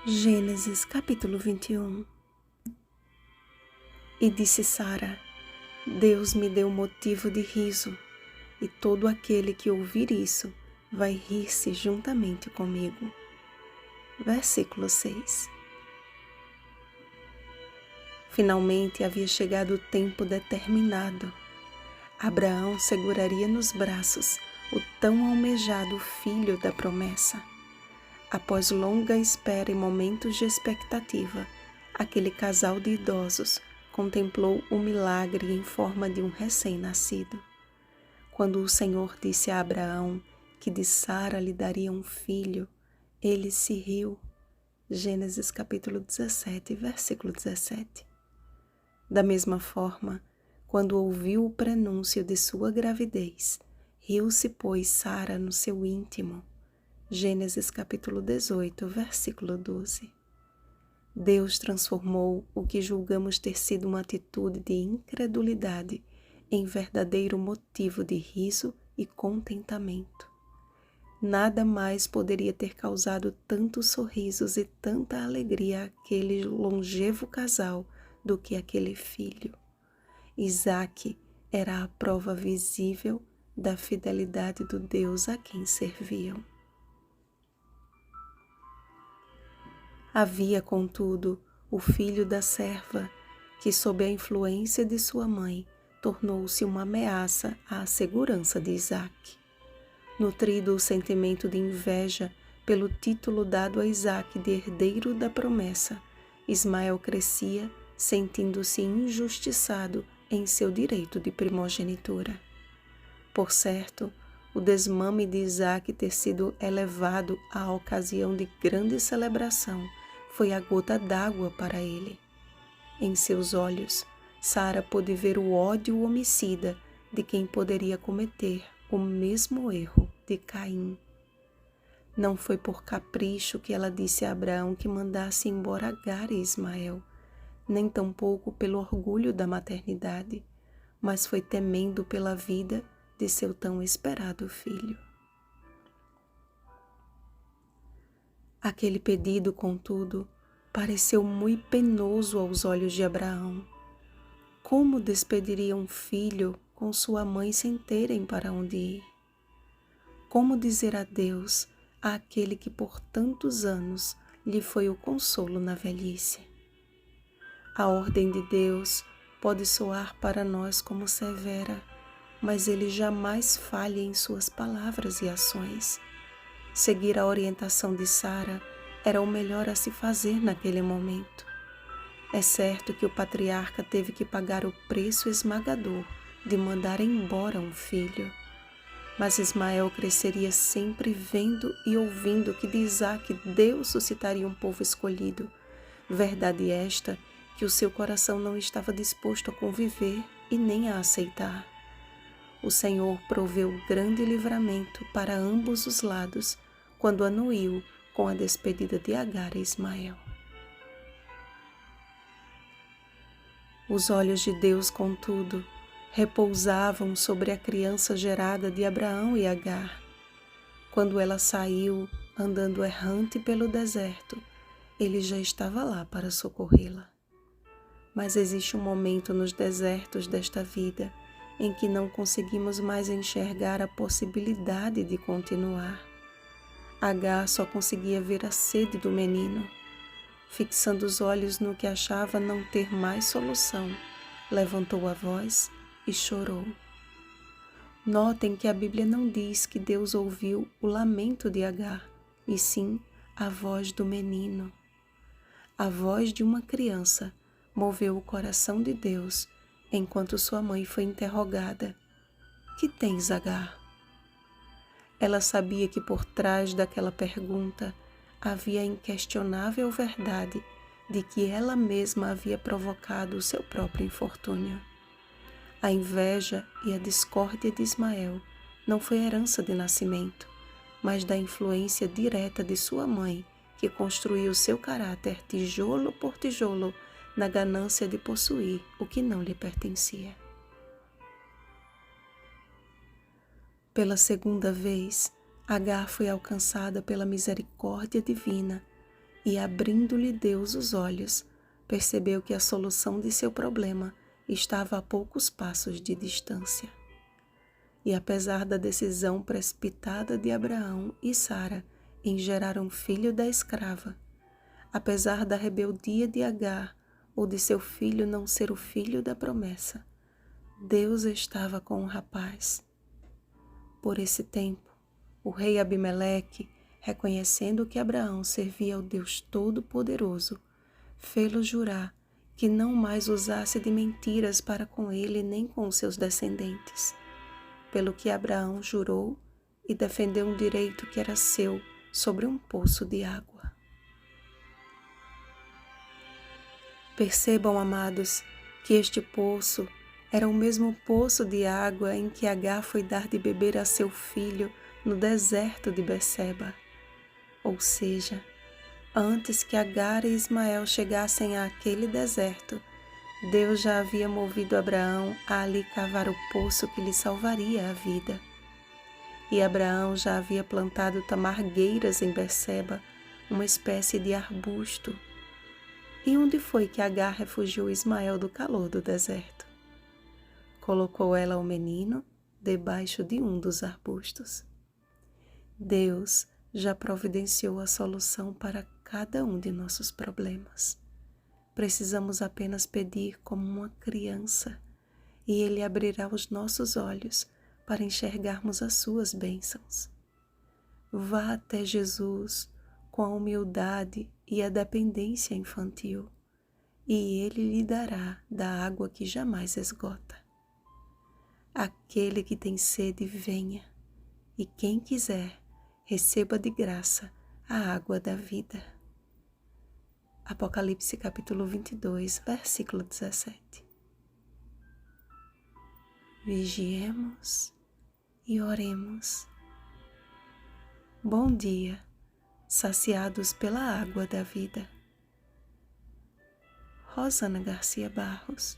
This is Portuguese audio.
Gênesis capítulo 21. E disse Sara: Deus me deu motivo de riso, e todo aquele que ouvir isso vai rir-se juntamente comigo. Versículo 6. Finalmente havia chegado o tempo determinado. Abraão seguraria nos braços o tão almejado filho da promessa. Após longa espera e momentos de expectativa, aquele casal de idosos contemplou o milagre em forma de um recém-nascido. Quando o Senhor disse a Abraão que de Sara lhe daria um filho, ele se riu. Gênesis capítulo 17, versículo 17. Da mesma forma, quando ouviu o prenúncio de sua gravidez, riu-se, pois, Sara no seu íntimo. Gênesis capítulo 18, versículo 12. Deus transformou o que julgamos ter sido uma atitude de incredulidade em verdadeiro motivo de riso e contentamento. Nada mais poderia ter causado tantos sorrisos e tanta alegria àquele longevo casal do que aquele filho. Isaque era a prova visível da fidelidade do Deus a quem serviam. Havia, contudo, o filho da serva, que, sob a influência de sua mãe, tornou-se uma ameaça à segurança de Isaque. Nutrido o sentimento de inveja pelo título dado a Isaque de herdeiro da promessa, Ismael crescia sentindo-se injustiçado em seu direito de primogenitura. Por certo, o desmame de Isaque ter sido elevado à ocasião de grande celebração foi a gota d'água para ele. Em seus olhos, Sara pôde ver o ódio homicida de quem poderia cometer o mesmo erro de Caim. Não foi por capricho que ela disse a Abraão que mandasse embora Agar e Ismael, nem tampouco pelo orgulho da maternidade, mas foi temendo pela vida de seu tão esperado filho. Aquele pedido, contudo, pareceu muito penoso aos olhos de Abraão. Como despediria um filho com sua mãe sem terem para onde ir? Como dizer adeus àquele que por tantos anos lhe foi o consolo na velhice? A ordem de Deus pode soar para nós como severa, mas ele jamais falha em suas palavras e ações. Seguir a orientação de Sara era o melhor a se fazer naquele momento. É certo que o patriarca teve que pagar o preço esmagador de mandar embora um filho, mas Ismael cresceria sempre vendo e ouvindo que de Isaque Deus suscitaria um povo escolhido, verdade esta que o seu coração não estava disposto a conviver e nem a aceitar. O Senhor proveu grande livramento para ambos os lados quando anuiu com a despedida de Agar e Ismael. Os olhos de Deus, contudo, repousavam sobre a criança gerada de Abraão e Agar. Quando ela saiu, andando errante pelo deserto, ele já estava lá para socorrê-la. Mas existe um momento nos desertos desta vida em que não conseguimos mais enxergar a possibilidade de continuar. Agar só conseguia ver a sede do menino. Fixando os olhos no que achava não ter mais solução, levantou a voz e chorou. Notem que a Bíblia não diz que Deus ouviu o lamento de Agar, e sim a voz do menino. A voz de uma criança moveu o coração de Deus enquanto sua mãe foi interrogada: "Que tens, Agar?" Ela sabia que por trás daquela pergunta havia a inquestionável verdade de que ela mesma havia provocado o seu próprio infortúnio. A inveja e a discórdia de Ismael não foi herança de nascimento, mas da influência direta de sua mãe, que construiu seu caráter tijolo por tijolo na ganância de possuir o que não lhe pertencia. Pela segunda vez, Agar foi alcançada pela misericórdia divina e, abrindo-lhe Deus os olhos, percebeu que a solução de seu problema estava a poucos passos de distância. E apesar da decisão precipitada de Abraão e Sara em gerar um filho da escrava, apesar da rebeldia de Agar ou de seu filho não ser o filho da promessa, Deus estava com o rapaz. Por esse tempo, o rei Abimeleque, reconhecendo que Abraão servia ao Deus Todo-Poderoso, fê-lo jurar que não mais usasse de mentiras para com ele nem com seus descendentes. Pelo que Abraão jurou e defendeu um direito que era seu sobre um poço de água. Percebam, amados, que este poço era o mesmo poço de água em que Agar foi dar de beber a seu filho no deserto de Berseba. Ou seja, antes que Agar e Ismael chegassem àquele deserto, Deus já havia movido Abraão a ali cavar o poço que lhe salvaria a vida. E Abraão já havia plantado tamargueiras em Berseba, uma espécie de arbusto. E onde foi que Agar refugiou Ismael do calor do deserto? Colocou ela o menino debaixo de um dos arbustos. Deus já providenciou a solução para cada um de nossos problemas. Precisamos apenas pedir como uma criança e Ele abrirá os nossos olhos para enxergarmos as suas bênçãos. Vá até Jesus com a humildade e a dependência infantil e Ele lhe dará da água que jamais esgota. Aquele que tem sede, venha, e quem quiser, receba de graça a água da vida. Apocalipse capítulo 22, versículo 17. Vigiemos e oremos. Bom dia, saciados pela água da vida. Rosana Garcia Barros.